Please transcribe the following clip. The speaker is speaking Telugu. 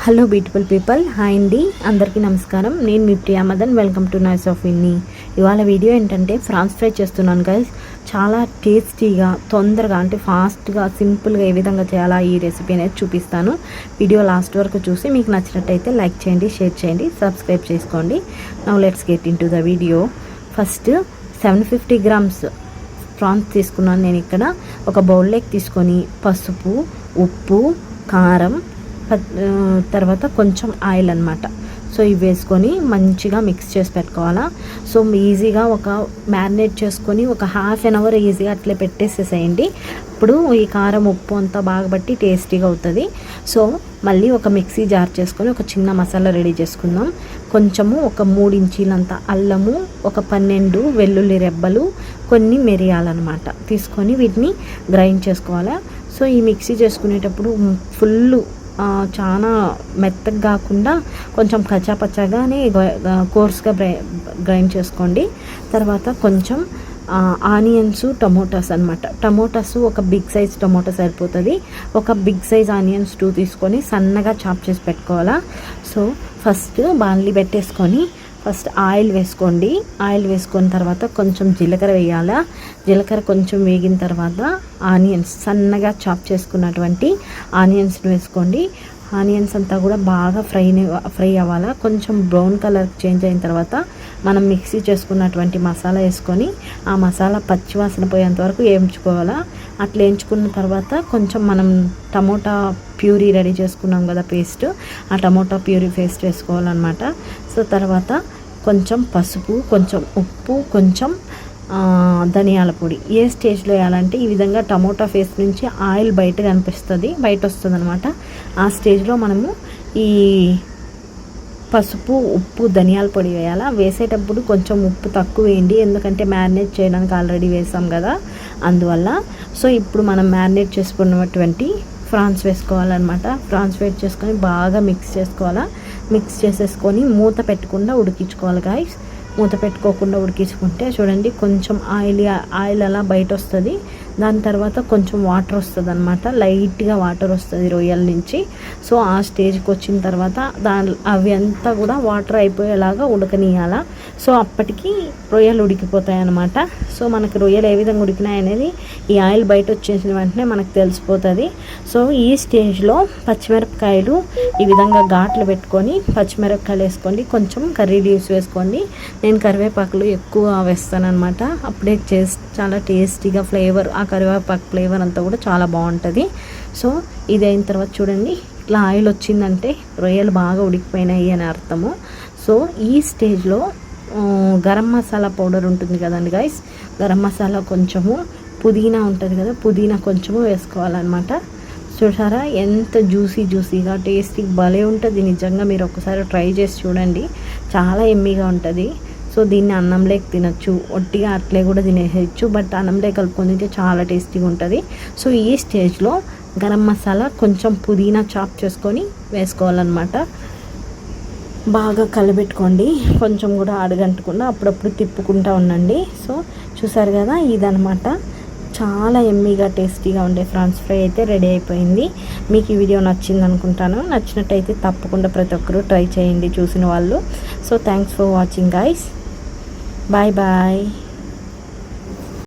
హలో బ్యూటిఫుల్ పీపుల్, హాయ్ అండి, అందరికీ నమస్కారం. నేను మీ Priya Madan. Welcome to noise of Vinny. ఇవాళ వీడియో ఏంటంటే ఫ్రాన్స్ ఫ్రై చేస్తున్నాను గైస్. చాలా టేస్టీగా, తొందరగా, అంటే ఫాస్ట్గా, సింపుల్గా ఏ విధంగా చేయాలా ఈ రెసిపీ అనేది చూపిస్తాను. వీడియో లాస్ట్ వరకు చూసి మీకు నచ్చినట్టయితే లైక్ చేయండి, షేర్ చేయండి, సబ్స్క్రైబ్ చేసుకోండి. Now let's get in to the video. First 750 grams prawns తీసుకున్నాను నేను ఇక్కడ. ఒక బౌల్లోకి తీసుకొని పసుపు, ఉప్పు, కారం, తర్వాత కొంచెం ఆయిల్ అన్నమాట. సో ఇవి వేసుకొని మంచిగా మిక్స్ చేసి పెట్టుకోవాలా. సో ఈజీగా ఒక మ్యారినేట్ చేసుకొని ఒక హాఫ్ అన్ అవర్ ఈజీగా అట్లే పెట్టేసేసేయండి. ఇప్పుడు ఈ కారం, ఉప్పు అంతా బాగా బట్టి టేస్టీగా అవుతుంది. సో మళ్ళీ ఒక మిక్సీ జార్ చేసుకొని ఒక చిన్న మసాలా రెడీ చేసుకుందాం. కొంచెము ఒక 3 ఇంచీలంత అల్లము, ఒక 12 వెల్లుల్లి రెబ్బలు, కొన్ని మిరియాలన్నమాట తీసుకొని వీటిని గ్రైండ్ చేసుకోవాలా. సో ఈ మిక్సీ చేసుకునేటప్పుడు ఫుల్ చాలా మెత్తగా కాకుండా కొంచెం కచ్చాపచ్చాగానే కోర్స్గా గ్రైండ్ చేసుకోండి. తర్వాత కొంచెం ఆనియన్స్, టమోటాస్ అనమాట. టమోటాస్ ఒక బిగ్ సైజ్ టమోటా సరిపోతుంది. ఒక బిగ్ సైజ్ ఆనియన్స్ 2 తీసుకొని సన్నగా చాప్ చేసి పెట్టుకోవాలా. సో ఫస్ట్ బాణలి పెట్టేసుకొని ఫస్ట్ ఆయిల్ వేసుకోండి. ఆయిల్ వేసుకున్న తర్వాత కొంచెం జీలకర్ర వేయాలా. జీలకర్ర కొంచెం వేగిన తర్వాత ఆనియన్స్, సన్నగా చాప్ చేసుకున్నటువంటి ఆనియన్స్ని వేసుకోండి. ఆనియన్స్ అంతా కూడా బాగా ఫ్రై అవ్వాలా. కొంచెం బ్రౌన్ కలర్ చేంజ్ అయిన తర్వాత మనం మిక్సీ చేసుకున్నటువంటి మసాలా వేసుకొని ఆ మసాలా పచ్చివాసన పోయేంత వరకు వేయించుకోవాలా. అట్లా వేయించుకున్న తర్వాత కొంచెం మనం టమోటా ప్యూరీ రెడీ చేసుకున్నాం కదా, పేస్ట్, ఆ టమోటా ప్యూరీ పేస్ట్ వేసుకోవాలన్నమాట. సో తర్వాత కొంచెం పసుపు, కొంచెం ఉప్పు, కొంచెం ధనియాల పొడి. ఏ స్టేజ్లో వేయాలంటే ఈ విధంగా టమోటా పేస్ట్ నుంచి ఆయిల్ బయట వస్తుంది అనమాట. ఆ స్టేజ్లో మనము ఈ పసుపు, ఉప్పు, ధనియాల పొడి వేయాలా. వేసేటప్పుడు కొంచెం ఉప్పు తక్కువ వేయండి, ఎందుకంటే మ్యారినేట్ చేయడానికి ఆల్రెడీ వేసాం కదా, అందువల్ల. సో ఇప్పుడు మనం మ్యారినేట్ చేసుకున్నటువంటి ఫ్రాన్స్ వేసుకోవాలన్నమాట. ఫ్రాన్స్ వేట్ చేసుకొని బాగా మిక్స్ చేసుకోవాలా. మిక్స్ చేసేసుకొని మూత పెట్టకుండా ఉడికించుకోవాలి గాయ్స్. మూత పెట్టుకోకుండా ఉడికించుకుంటే చూడండి కొంచెం ఆయిల్ అలా బయట వస్తుంది. దాని తర్వాత కొంచెం వాటర్ వస్తుంది అనమాట, లైట్గా వాటర్ వస్తుంది రొయ్యల నుంచి. సో ఆ స్టేజ్కి వచ్చిన తర్వాత అవి అంతా కూడా వాటర్ అయిపోయేలాగా ఉడకనీయాల. సో అప్పటికి రొయ్యలు ఉడికిపోతాయి అన్నమాట. సో మనకి రొయ్యలు ఏ విధంగా ఉడికినాయి అనేది ఈ ఆయిల్ బయట వచ్చేసిన వెంటనే మనకు తెలిసిపోతుంది. సో ఈ స్టేజ్లో పచ్చిమిరపకాయలు ఈ విధంగా ఘాట్లు పెట్టుకొని పచ్చిమిరపకాయలు వేసుకోండి. కొంచెం కర్రీ లీవ్స్ వేసుకోండి. నేను కరివేపాకులు ఎక్కువ వేస్తాను అనమాట. అప్పుడే చాలా టేస్టీగా ఫ్లేవర్, ఆ కరివేపాకు ఫ్లేవర్ అంతా కూడా చాలా బాగుంటుంది. సో ఇది అయిన తర్వాత చూడండి ఇట్లా ఆయిల్ వచ్చిందంటే రొయ్యలు బాగా ఉడికిపోయినాయి అని అర్థము. సో ఈ స్టేజ్లో గరం మసాలా పౌడర్ ఉంటుంది కదండి గైస్, గరం మసాలా కొంచెము, పుదీనా ఉంటుంది కదా, పుదీనా కొంచెము వేసుకోవాలన్నమాట. చూసారా ఎంత జ్యూసీగా టేస్టీ భలే ఉంటుంది. నిజంగా మీరు ఒకసారి ట్రై చేసి చూడండి, చాలా ఎమ్మీగా ఉంటుంది. సో దీన్ని అన్నంలోకి తినచ్చు, ఒట్టిగా అట్లే కూడా తినేసేయచ్చు, బట్ అన్నంలో కలుపుకొని తింటే చాలా టేస్టీగా ఉంటుంది. సో ఈ స్టేజ్లో గరం మసాలా, కొంచెం పుదీనా చాప్ చేసుకొని వేసుకోవాలన్నమాట. బాగా కలబెట్టుకోండి, కొంచెం కూడా అడగంటకుండా అప్పుడప్పుడు తిప్పుకుంటూ ఉండండి. సో చూసారు కదా, ఇదనమాట చాలా ఎమ్మీగా టేస్టీగా ఉండే ఫ్రాన్స్ ఫ్రై అయితే రెడీ అయిపోయింది. మీకు ఈ వీడియో నచ్చింది అనుకుంటాను. నచ్చినట్టయితే తప్పకుండా ప్రతి ఒక్కరూ ట్రై చేయండి చూసిన వాళ్ళు. So thanks for watching guys. Bye bye.